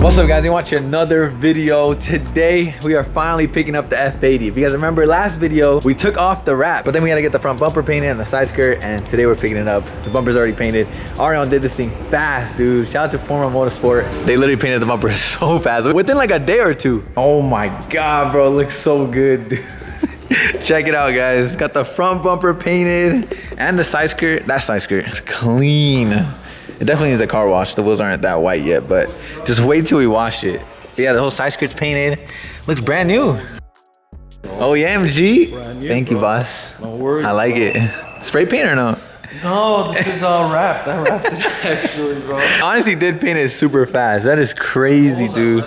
What's up guys, you watch another video. Today we are finally picking up the F80. If you guys remember last video, we took off the wrap, but then we had to get the front bumper painted and the side skirt, and today we're picking it up. The bumper's already painted. Arion did this thing fast, dude. Shout out to Former Motorsport. They literally painted the bumper so fast, within like a day or two. Oh my God, bro, it looks so good, dude. Check it out, guys. Got the front bumper painted and the side skirt. That side skirt is clean. It definitely needs a car wash. The wheels aren't that white yet, but just wait till we wash it. But yeah, the whole side skirt's painted. Looks brand new. Oh yeah, MG. Thank you, boss. No worries. I like it. Spray paint or no? No, this is all wrapped. That wrapped it actually, bro. Honestly, did paint it super fast. That is crazy, dude.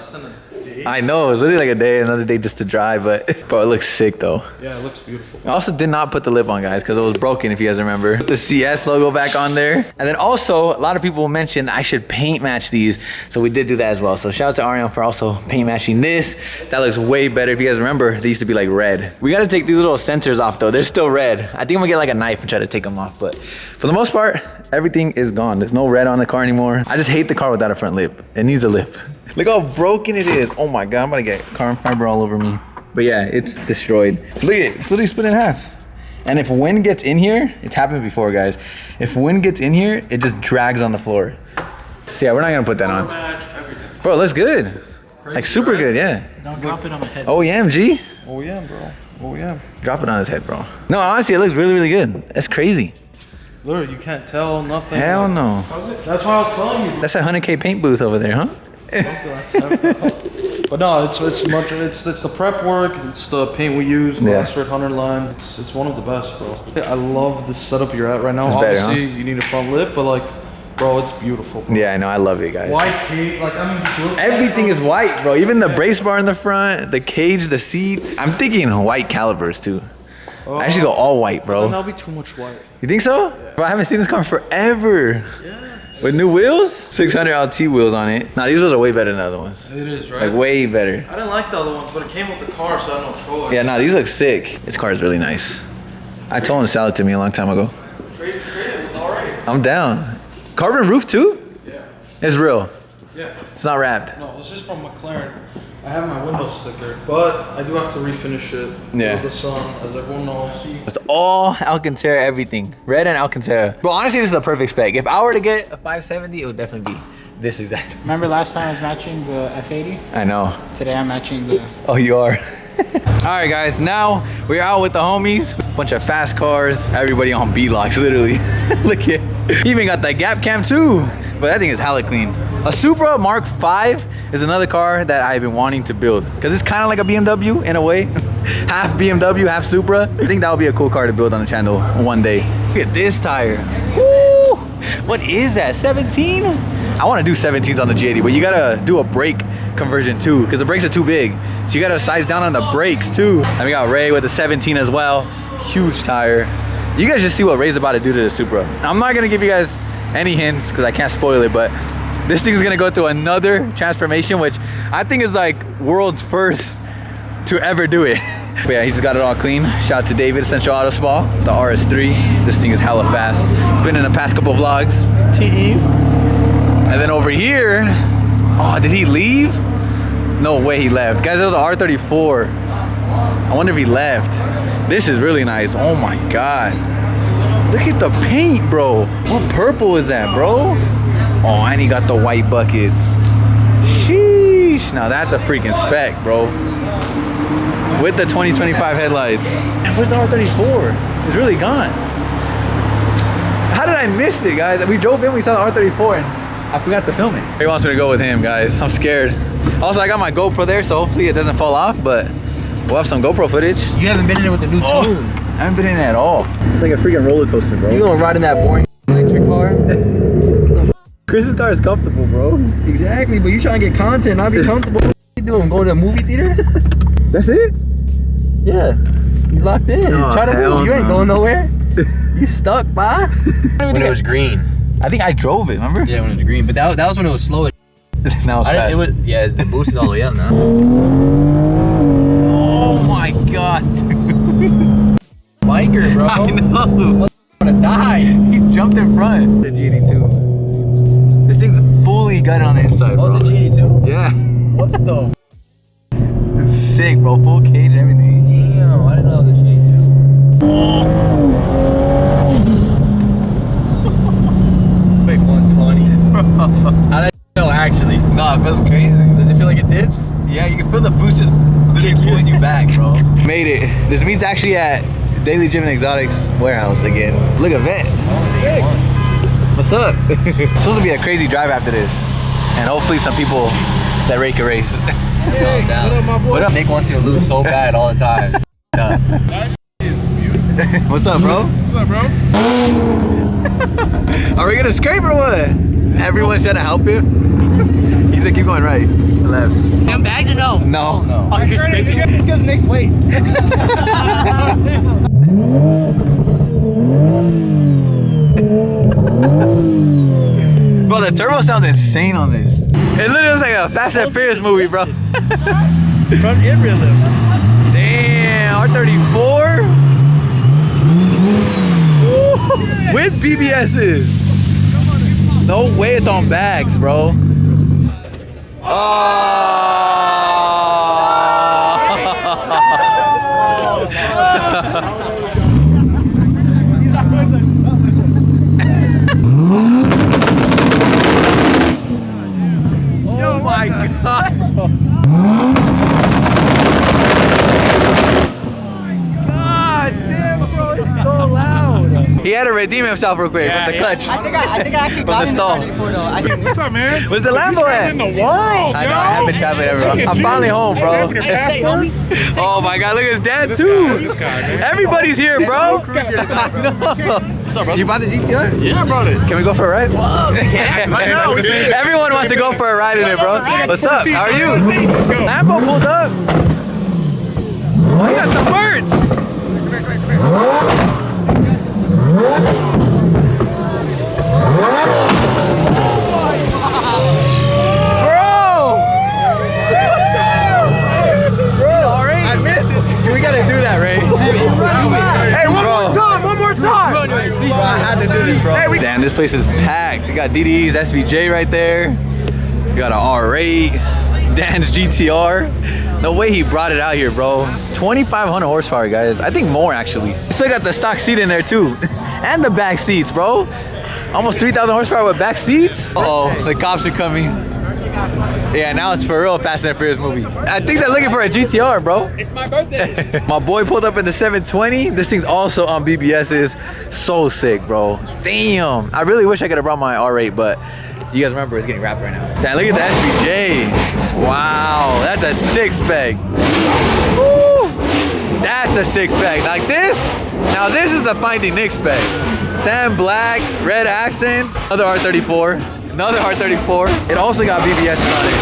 I know, it was literally like a day, another day just to dry, but bro, it looks sick though. Yeah, it looks beautiful. I also did not put the lip on, guys, because it was broken, if you guys remember. Put the CS logo back on there. And then also, a lot of people mentioned I should paint match these, so we did do that as well. So shout out to Arion for also paint matching this. That looks way better. If you guys remember, they used to be like red. We got to take these little sensors off though. They're still red. I think I'm gonna get like a knife and try to take them off, but for the most part, everything is gone. There's no red on the car anymore. I just hate the car without a front lip. It needs a lip. Look how broken it is. Oh my God, I'm gonna get carbon fiber all over me. But yeah, it's destroyed. Look at it, it's literally split in half. And if wind gets in here, it's happened before, guys. If wind gets in here, it just drags on the floor. So yeah, we're not gonna put that on. Bro, it looks good. Like super good, yeah. Don't drop it on my head. Oh yeah, MG. Oh yeah, bro. Oh yeah. Drop it on his head, bro. No, honestly, it looks really, really good. That's crazy. Literally, you can't tell nothing. Hell no. That's why I was telling you. That's a 100K paint booth over there, huh? But no, it's the prep work, it's the paint we use, Master 100 line. It's one of the best, bro. I love the setup you're at right now. It's Obviously, better, huh? you need a front lip, but like, bro, it's beautiful, bro. Yeah, I know, I love it, guys. White cage, like, I mean, just look. Everything is white, bro. Even the brace bar in the front, the cage, the seats. I'm thinking white calipers too. I should go all white, bro. That'll be too much white. You think so? Yeah. Bro, I haven't seen this car in forever. Yeah. With new wheels? 600 LT wheels on it. Nah, these wheels are way better than the other ones. It is, right? Like way better. I didn't like the other ones, but it came with the car, so I had no choice. Yeah, nah, these look sick. This car is really nice. I told him to sell it to me a long time ago. Trade it with already. I'm down. Carbon roof too? Yeah. It's real. Yeah. It's not wrapped. No, this is from McLaren. I have my window sticker, but I do have to refinish it. Yeah. With the sun, as everyone knows. It's all Alcantara, everything. Red and Alcantara. Bro, honestly, this is the perfect spec. If I were to get a 570, it would definitely be this exact. Remember last time I was matching the F80? I know. Today I'm matching the... Oh, you are. All right, guys, now we're out with the homies. Bunch of fast cars. Everybody on B-locks, literally. Look at it. He even got that gap cam too. But that thing is hella clean. A Supra Mark V is another car that I've been wanting to build because it's kind of like a BMW in a way. Half BMW, half Supra. I think that would be a cool car to build on the channel one day. Look at this tire. Woo! What is that, 17? I want to do 17s on the G80, but you gotta do a brake conversion too because the brakes are too big. So you gotta size down on the brakes too. And we got Ray with the 17 as well. Huge tire. You guys just see what Ray's about to do to the Supra. I'm not gonna give you guys any hints because I can't spoil it, but this thing is gonna go through another transformation, which I think is like world's first to ever do it. But yeah, he just got it all clean. Shout out to David, Central Auto Spa, the RS3. This thing is hella fast. It's been in the past couple vlogs, TEs. And then over here, oh, did he leave? No way he left. Guys, it was an R34. I wonder if he left. This is really nice. Oh my God. Look at the paint, bro. What purple is that, bro? Oh, and he got the white buckets. Sheesh. Now that's a freaking spec, bro. With the 2025 headlights. And where's the R34? It's really gone. How did I miss it, guys? We drove in, we saw the R34, and I forgot to film it. He wants me to go with him, guys. I'm scared. Also, I got my GoPro there, so hopefully it doesn't fall off, but we'll have some GoPro footage. You haven't been in it with the new tune. I haven't been in it at all. It's like a freaking roller coaster, bro. You gonna ride in that boring electric car? Chris's car is comfortable, bro. Exactly, but you trying to get content, not be comfortable. What you doing? Going to a movie theater? That's it? Yeah. You locked in. Oh, Try to move. You ain't going nowhere. You stuck, bye. When it was green. I think I drove it, remember? Yeah, when it was green. But that was when it was slow. Now it's fast. Yeah, the boost is all the way up now. Oh my God, dude. Biker, bro. I know. I'm gonna die. He jumped in front. The GD2. This thing's fully gutted on the inside, bro. Oh, it's a GD2? Yeah. the? It's sick, bro. Full cage, everything. Damn, I didn't know the shade too. Like 120. How did I know actually? Nah, it feels crazy. Does it feel like it dips? Yeah, you can feel the boost just literally pulling you back, bro. Made it. This meet's actually at Daily Gym and Exotics warehouse again. Look at that. What's up? It's supposed to be a crazy drive after this. And hopefully some people that rake a race. Calm down. What up? Nick wants you to lose so bad all the time. What's up, bro? What's up, bro? Are we gonna scrape or what? Everyone's trying to help him. He said keep going right, left. Them bags or no? No. Oh, you're just scraping it? It's because Nick's weight. Bro, the turbo sounds insane on this. It literally looks like a Fast and Furious movie, bro. Front end rear lift. Damn, R34 with BBS's. No way it's on bags, bro. Oh my God. God damn, bro, it's so loud. He had to redeem himself real quick with the clutch. I think I actually From got the in stall. before though. What's up, man? Where's the Lambo at? In the world, I know, I haven't traveled everywhere. I'm finally home, bro. Oh my God, look at his dad too. This guy, man. Everybody's here, bro. I know. What's up, bro? You bought the GTR? Yeah, I brought it. Can we go for a ride? Right now, we see. Everyone wants to go for a ride in it, bro. What's up? How are you? Let's go. Lambo pulled up. Oh, he got the birds. I missed it. We gotta do that, Ray. Hey, one more time. I had to do this, bro. Damn, this place is packed. You got DD's SVJ right there. You got an R8, Dan's GTR. No way he brought it out here, bro. 2,500 horsepower, guys. I think more, actually. Still got the stock seat in there, too. And the back seats, bro. Almost 3,000 horsepower with back seats. Uh-oh, the cops are coming. Yeah, now it's for real Fast and Furious movie. I think they're looking for a GTR, bro. It's my birthday. My boy pulled up in the 720. This thing's also on BBS's. So sick, bro. Damn. I really wish I could have brought my R8, but you guys remember it's getting wrapped right now. Damn, look at the SVJ. Wow, that's a six-spec. Woo! That's a six-spec. Like this? Now this is the FindingNick spec. Sand black, red accents. Another R34. Another R34. It also got BBS on it.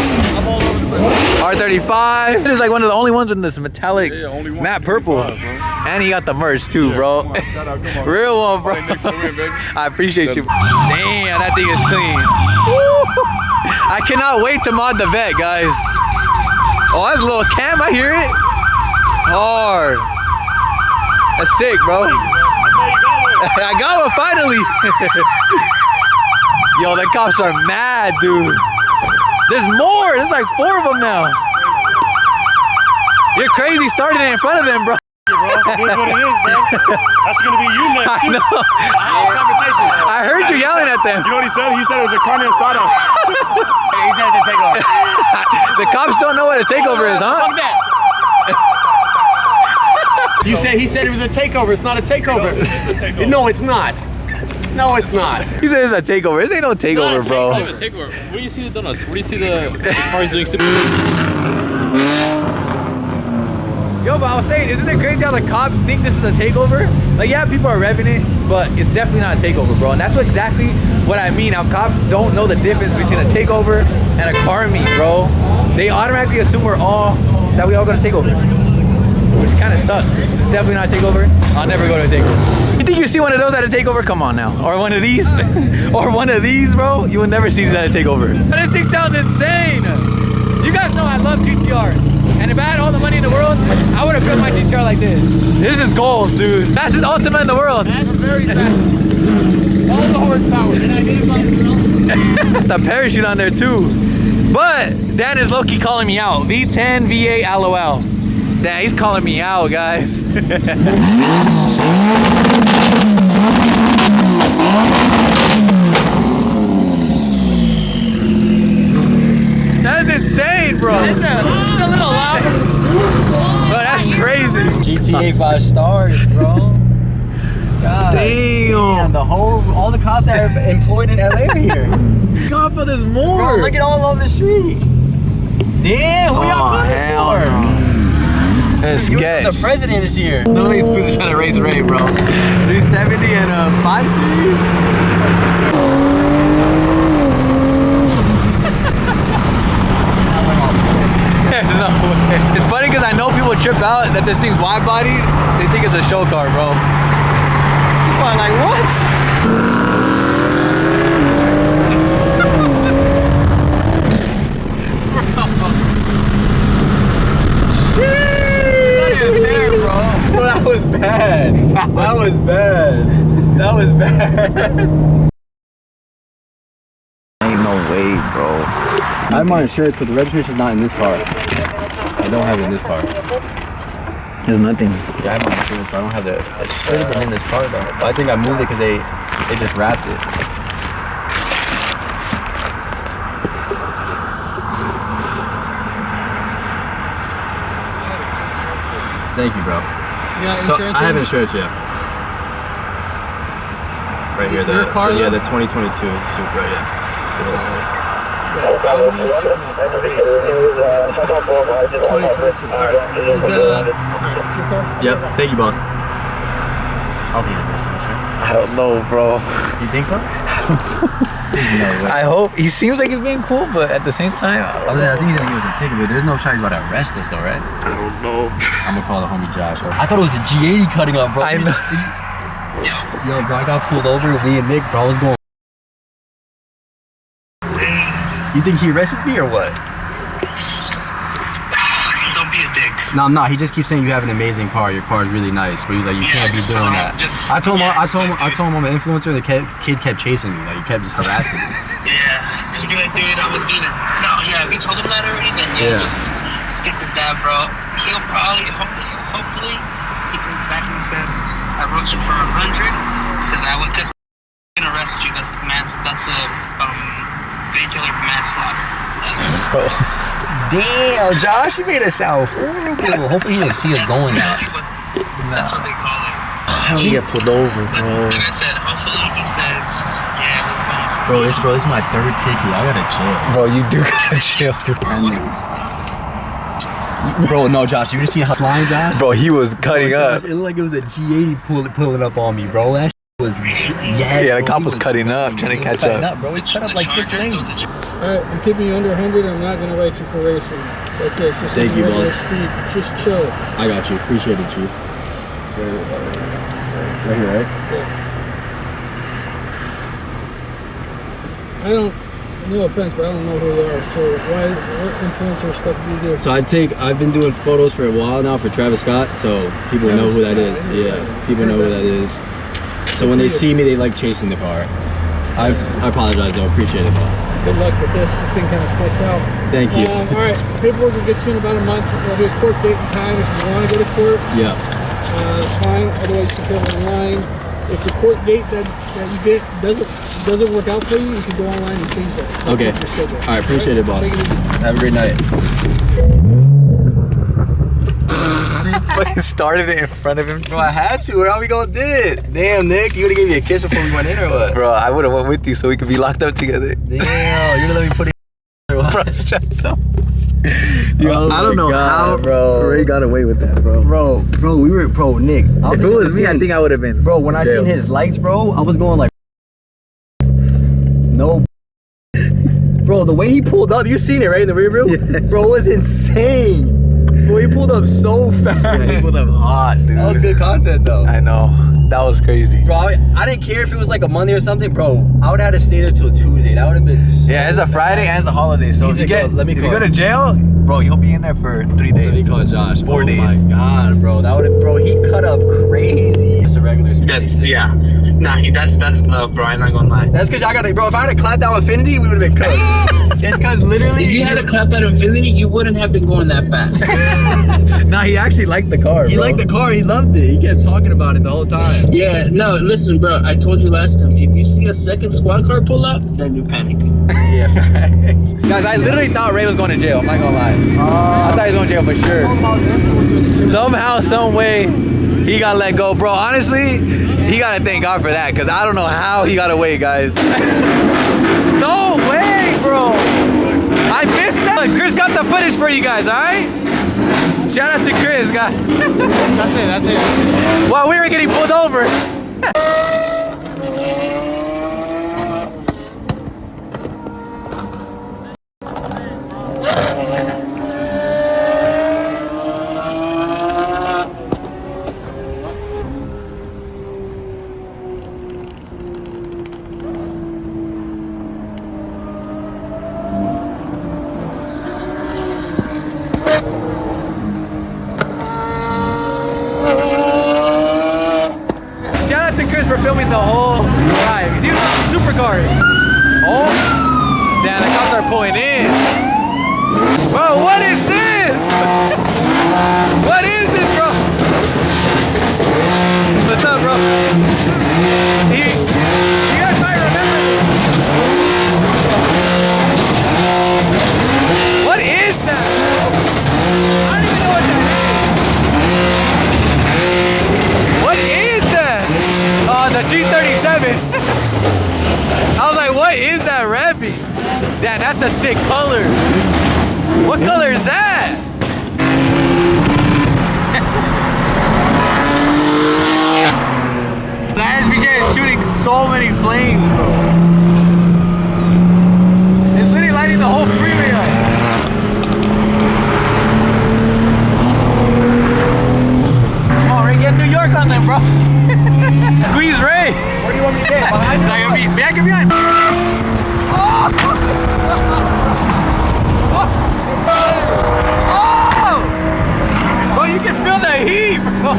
R35. It's like one of the only ones with this metallic matte purple. And he got the merch too, bro. Real one, bro. I appreciate you. Damn, that thing is clean. Woo! I cannot wait to mod the vet, guys. Oh, that's a little cam. I hear it. Hard. That's sick, bro. I got one finally. Yo, the cops are mad, dude. There's more. There's like 4 of them now. You're crazy starting it in front of them, bro. It is what it is, man. That's gonna be you next. I know. Conversation. I heard you yelling at them. You know what he said? He said it was a carne asada. He said to take off. The cops don't know what a takeover is, huh? Fuck that. He said it was a takeover. It's not a takeover. No, it's not. No, it's not. He said it's a takeover. This ain't no takeover, bro. Takeover. Where do you see the donuts? Where do you see the cars doing stupid? Yo, but I was saying, isn't it crazy how the cops think this is a takeover? Like, yeah, people are revving it, but it's definitely not a takeover, bro. And that's exactly what I mean. How cops don't know the difference between a takeover and a car meet, bro. They automatically assume we all go to takeovers, which kind of sucks. It's definitely not a takeover. I'll never go to a takeover. You think you see one of those at a takeover? Come on now. Or one of these? Or one of these, bro? You will never see these at a takeover. This thing sounds insane. You guys know I love GTRs. And if I had all the money in the world, I would have built my GTR like this. This is goals, dude. Fastest Ultima in the world. That's very fast. All the horsepower. The parachute on there too. But Dan is low-key calling me out. V10, V8, LOL. Dan, he's calling me out, guys. That's insane, bro. It's a little loud. Bro, that's crazy. GTA 5 stars, bro. God. Damn. All the cops that are employed in LA are here. God, but there's more. Bro, look at all on the street. Damn, who y'all put it for? That's sketch. The president is here. No, he's trying to race Ray, bro. 370 and a 5 Series. There's no way. It's funny because I know people trip out that this thing's wide body. They think it's a show car, bro. People are like, what? Bro, that was bad. That was bad. That was bad. Ain't no way, bro. I have my insurance, but the registration's not in this car. I don't have it in this car. There's nothing. Yeah, I have my insurance, but I don't have the. It should have been in this car though. But I think I moved it because they just wrapped it. Thank you, bro. Yeah, So I have insurance, yeah. Right here, Your car, yeah, though? the 2022 Supra, yeah. This is, 2022. Is that your car? yep. Thank you, boss. I'll tease it, sure. I don't know, bro. You think so? I hope. He seems like he's being cool, but at the same time, I think he's gonna give us a ticket, but there's no shot he's about to arrest us though, right? I don't know. I'm gonna call the homie Josh. I thought it was a G80 cutting up, bro. I know. Yo, bro, I got pulled over with me and Nick, bro. I was going. You think he arrested me or what? Don't be a dick. No, I'm not. He just keeps saying you have an amazing car. Your car is really nice, but he's like, you can't be doing that. I told him I'm an influencer. The kid kept chasing me. Like, he kept just harassing me. Yeah, just be like, dude, I was being a... No, yeah, if you told him that already, then yeah, just stick with that, bro. He'll probably, hopefully, he comes back and says, I wrote you for 100, so that would, because I'm gonna arrest you. That's vehicular manslaughter. Damn, Josh, you made it sound horrible. Hopefully he didn't see us going now. That's what they call it. How do we get pulled over, bro? Like I said, hopefully he says, yeah, it was going for Bro, this is my third ticket. I gotta chill. Bro, you do gotta chill. Bro, no, Josh, you just see how flying, Josh? Bro, he was cutting up. It looked like it was a G80 pulling up on me, bro. That was Yeah, the cop was cutting up, trying to catch up. Bro, he cut up like 6 lanes. Alright, I'm keeping you under 100. I'm not gonna write you for racing. That's it. Just Thank you, regular boss. speed. Just chill. I got you. Appreciate it, Chief. Right here, right? I don't. No offense, but I don't know who you are. So what influencer stuff do you do? So I've been doing photos for a while now for Travis Scott, so people know who that is. Yeah, people know who that is. So when they see me, they like chasing the car. I apologize, though. Appreciate it, though. Good luck with this. This thing kind of sticks out. Thank you. All right, paperwork will get you in about a month. There'll be a court date and time if you want to go to court. Yeah. It's fine. Otherwise, you can go online. If the court date that you get doesn't work out for you, you can go online and change that. Okay. All right. Appreciate it, boss. Have a great night. Fucking started it in front of him. Bro, I had to. How we gonna do it? Damn, Nick, you would've gave me a kiss before we went in or what? Bro, I would have went with you so we could be locked up together. Damn, you're gonna let me put it or what? Bro, shut up. Yo, Oh I don't my know God, how bro. Ray got away with that, bro. Bro, Nick. If it was me, I think I would have been. Bro, when I seen his lights, bro, I was going like, no. Bro, the way he pulled up, you seen it, right, in the rear view? Yes. Bro, it was insane. Bro, he pulled up so fast. Yeah, he pulled up hot, dude. That was good content, though. I know. That was crazy. Bro, I didn't care if it was like a Monday or something, bro. I would have had to stay there till Tuesday. That would have been so Yeah, it's a Friday and it's a holiday. So if you Let me if you call go to him. jail, bro, you'll be in there for 3 days. Let me call Josh. 4 days. Oh my God, bro. That would have, bro, he cut up crazy. a regular speed. Yeah. Nah, that's love, bro. I'm not gonna lie. That's because I got to, bro. If I had to clap that Infinity, we would have been cooked. It's because literally. If you had to clap that Infinity, you wouldn't have been going that fast. Nah, he actually liked the car. He bro. liked the car. He loved it. He kept talking about it the whole time. Yeah, no, listen, bro. I told you last time. If you see a second squad car pull up, then you panic. Yeah, facts. Guys, I literally thought Ray was going to jail. I'm not gonna lie. I thought he was going to jail for sure. Somehow, some way, he got let go, bro. Honestly, he gotta thank God for that, cause I don't know how he got away, guys. No way, bro. I missed that. Chris got the footage for you guys, all right? Shout out to Chris, guys. That's it. Wow, we were getting pulled over. Shout out to Chris for filming the whole ride. He was on the Supra car. Oh, damn, the cops are pulling in. Bro, what is this? What is this, bro? What's up, bro? You guys might remember this. What is that? I don't even know what that is. What is that? Oh, the G37. I was like, what is that Rebby? Damn, that's a sick color. What color is that? The SBJ is shooting so many flames, bro. It's literally lighting the whole freeway up. Come on, Ray, get New York on them, bro. Squeeze Ray. Where do you want me to get? Behind you? Back and behind. Oh! Oh! Bro, you can feel the heat, bro.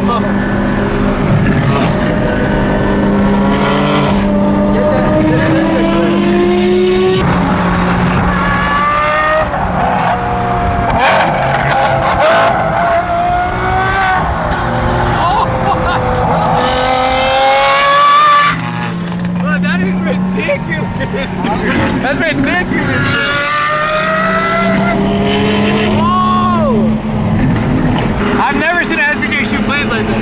That's ridiculous. Whoa! I've never seen an SBJ shoot planes like that.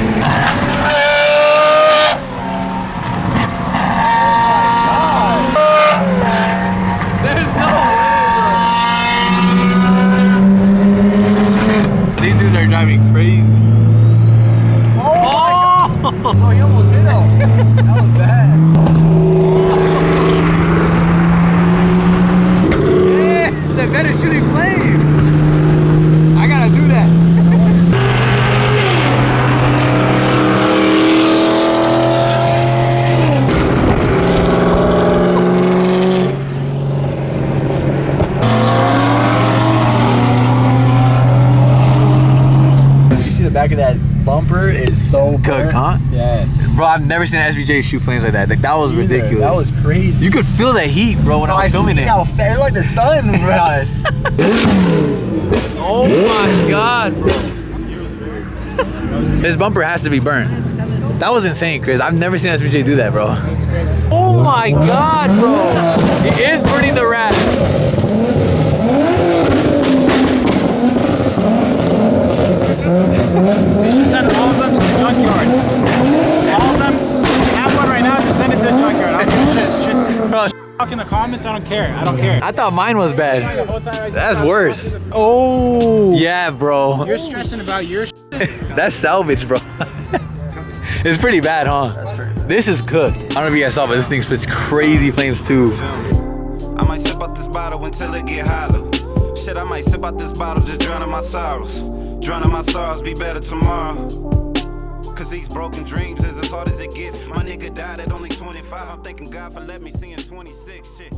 There's no way, bro. These dudes are driving crazy. Oh, he almost hit him. That was bad. That gun is shooting flames. I gotta do that. You see the back of that bumper is so Cooked, huh? Yes. Bro, I've never seen an SBJ shoot flames like that. Like, that was ridiculous. That was crazy. You could feel the heat, bro, when I was filming it. How fair, like the sun, bro. Oh my God, bro. This bumper has to be burnt. That was insane, Chris. I've never seen SBJ do that, bro. Oh my God, bro. He is burning the rat. They should send all of them to the junkyard. All of them have one right now, just send it to the junkyard. I don't give a shit. Bro, Talk in the comments, I don't care. I don't care. I thought mine was bad. That's worse. Oh! Yeah, bro. You're stressing about your That's salvage, bro. It's pretty bad, huh? That's pretty bad. This is cooked. I don't know if you guys saw, but this thing spits crazy flames too. I might sip out this bottle until it get hollow. Shit, I might sip out this bottle, just drowning my sorrows. Drowning my sorrows, be better tomorrow. Cause these broken dreams is as hard as it gets. My nigga died at only 25. I'm thanking God for letting me see in 26. Shit.